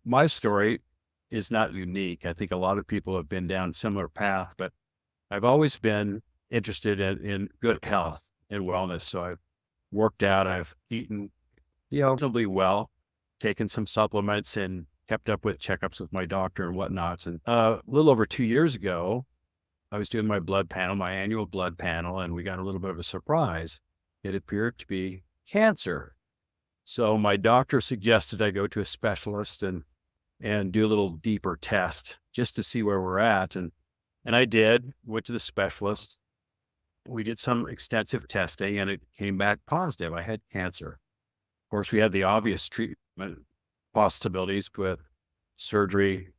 my story is not unique. I think a lot of people have been down similar path, but I've always been interested in good health and wellness. So I've worked out, I've eaten, reasonably well, taken some supplements and kept up with checkups with my doctor and whatnot. And a little over 2 years ago, I was doing my blood panel, my annual blood panel, and we got a little bit of a surprise. It appeared to be cancer. So my doctor suggested I go to a specialist and do a little deeper test just to see where we're at. And I did, went to the specialist. We did some extensive testing and it came back positive. I had cancer. Of course, we had the obvious treatment possibilities with surgery,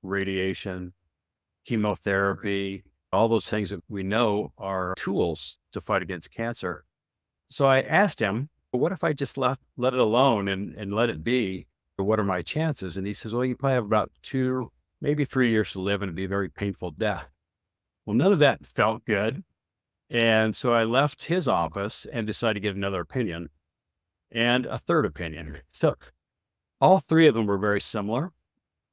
radiation, chemotherapy, all those things that we know are tools to fight against cancer. So I asked him, "Well, what if I just let it alone and let it be? What are my chances?" And he says, "Well, you probably have about 2, maybe 3 years to live and it'd be a very painful death." Well, none of that felt good. And so I left his office and decided to get another opinion and a third opinion. So all three of them were very similar.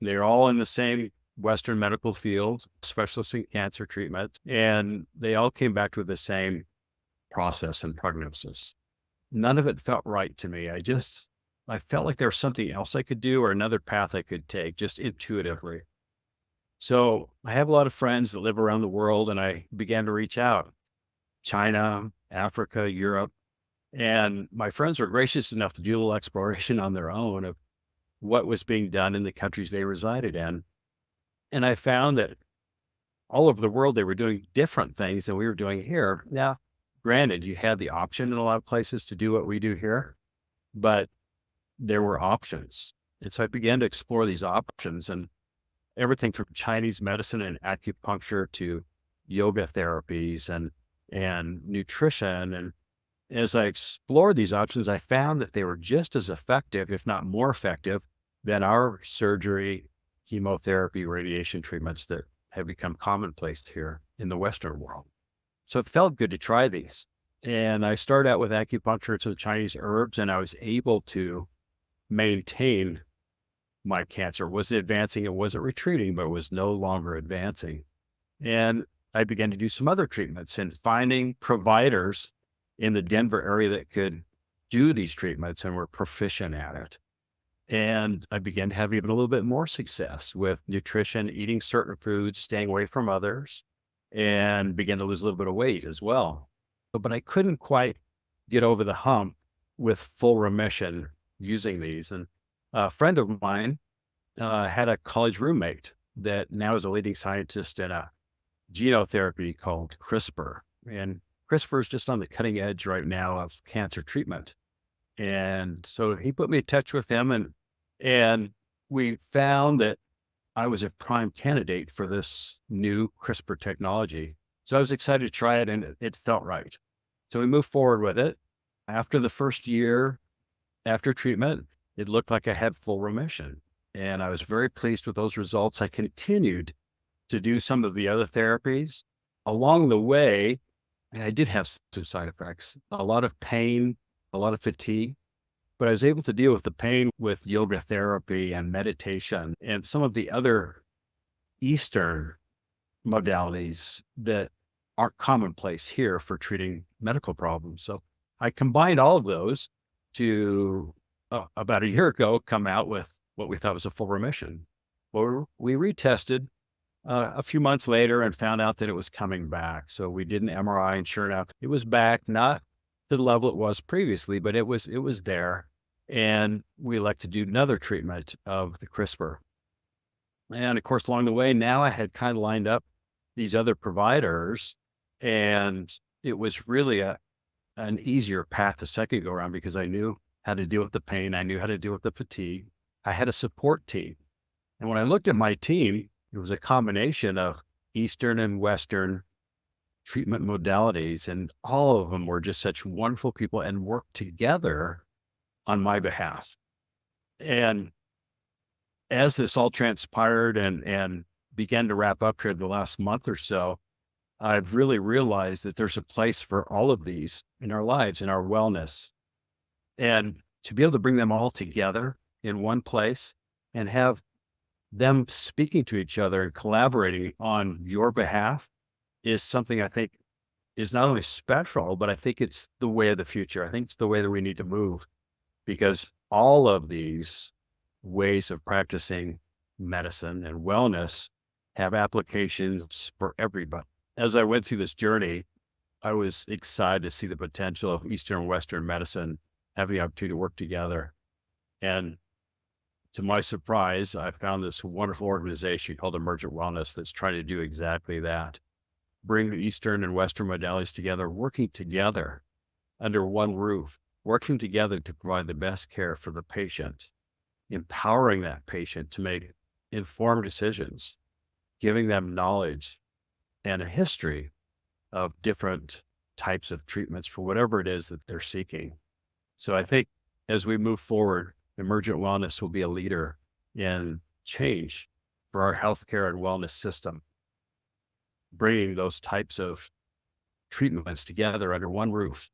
They're all in the same Western medical field, specialists in cancer treatment, and they all came back with the same process and prognosis. None of it felt right to me. I felt like there was something else I could do or another path I could take just intuitively. So I have a lot of friends that live around the world and I began to reach out, China, Africa, Europe, and my friends were gracious enough to do a little exploration on their own of what was being done in the countries they resided in. And I found that all over the world, they were doing different things than we were doing here. Now, granted, you had the option in a lot of places to do what we do here, but there were options. And so I began to explore these options and everything from Chinese medicine and acupuncture to yoga therapies and nutrition. And as I explored these options, I found that they were just as effective, if not more effective, than our surgery, chemotherapy, radiation treatments that have become commonplace here in the Western world. So it felt good to try these. And I started out with acupuncture and some Chinese herbs, and I was able to maintain my cancer. It wasn't advancing, it wasn't retreating, but it was no longer advancing. And I began to do some other treatments and finding providers in the Denver area that could do these treatments and were proficient at it. And I began to have even a little bit more success with nutrition, eating certain foods, staying away from others, and began to lose a little bit of weight as well. But I couldn't quite get over the hump with full remission using these. And a friend of mine had a college roommate that now is a leading scientist in a genotherapy called CRISPR. And CRISPR is just on the cutting edge right now of cancer treatment. And so he put me in touch with him and we found that I was a prime candidate for this new CRISPR technology. So I was excited to try it and it felt right. So we moved forward with it. After the first year after treatment, it looked like I had full remission. And I was very pleased with those results. I continued to do some of the other therapies. Along the way, I did have some side effects, a lot of pain, a lot of fatigue, but I was able to deal with the pain with yoga therapy and meditation and some of the other Eastern modalities that aren't commonplace here for treating medical problems. So I combined all of those to about a year ago come out with what we thought was a full remission. Well, we retested a few months later and found out that it was coming back. So we did an MRI and sure enough, it was back, not to the level it was previously, but it was there. And we elected to do another treatment of the CRISPR. And of course, along the way, now I had kind of lined up these other providers and it was really an easier path the second go around because I knew how to deal with the pain. I knew how to deal with the fatigue. I had a support team. And when I looked at my team, it was a combination of Eastern and Western treatment modalities, and all of them were just such wonderful people and worked together on my behalf. And as this all transpired and began to wrap up here the last month or so, I've really realized that there's a place for all of these in our lives, in our wellness. And to be able to bring them all together in one place and have them speaking to each other and collaborating on your behalf is something I think is not only special, but I think it's the way of the future. I think it's the way that we need to move because all of these ways of practicing medicine and wellness have applications for everybody. As I went through this journey, I was excited to see the potential of Eastern and Western medicine having the opportunity to work together. And to my surprise, I found this wonderful organization called Emergent Wellness that's trying to do exactly that. Bring the Eastern and Western modalities together, working together under one roof, working together to provide the best care for the patient, empowering that patient to make informed decisions, giving them knowledge and a history of different types of treatments for whatever it is that they're seeking. So I think as we move forward, Emergent Wellness will be a leader in change for our healthcare and wellness system, bringing those types of treatments together under one roof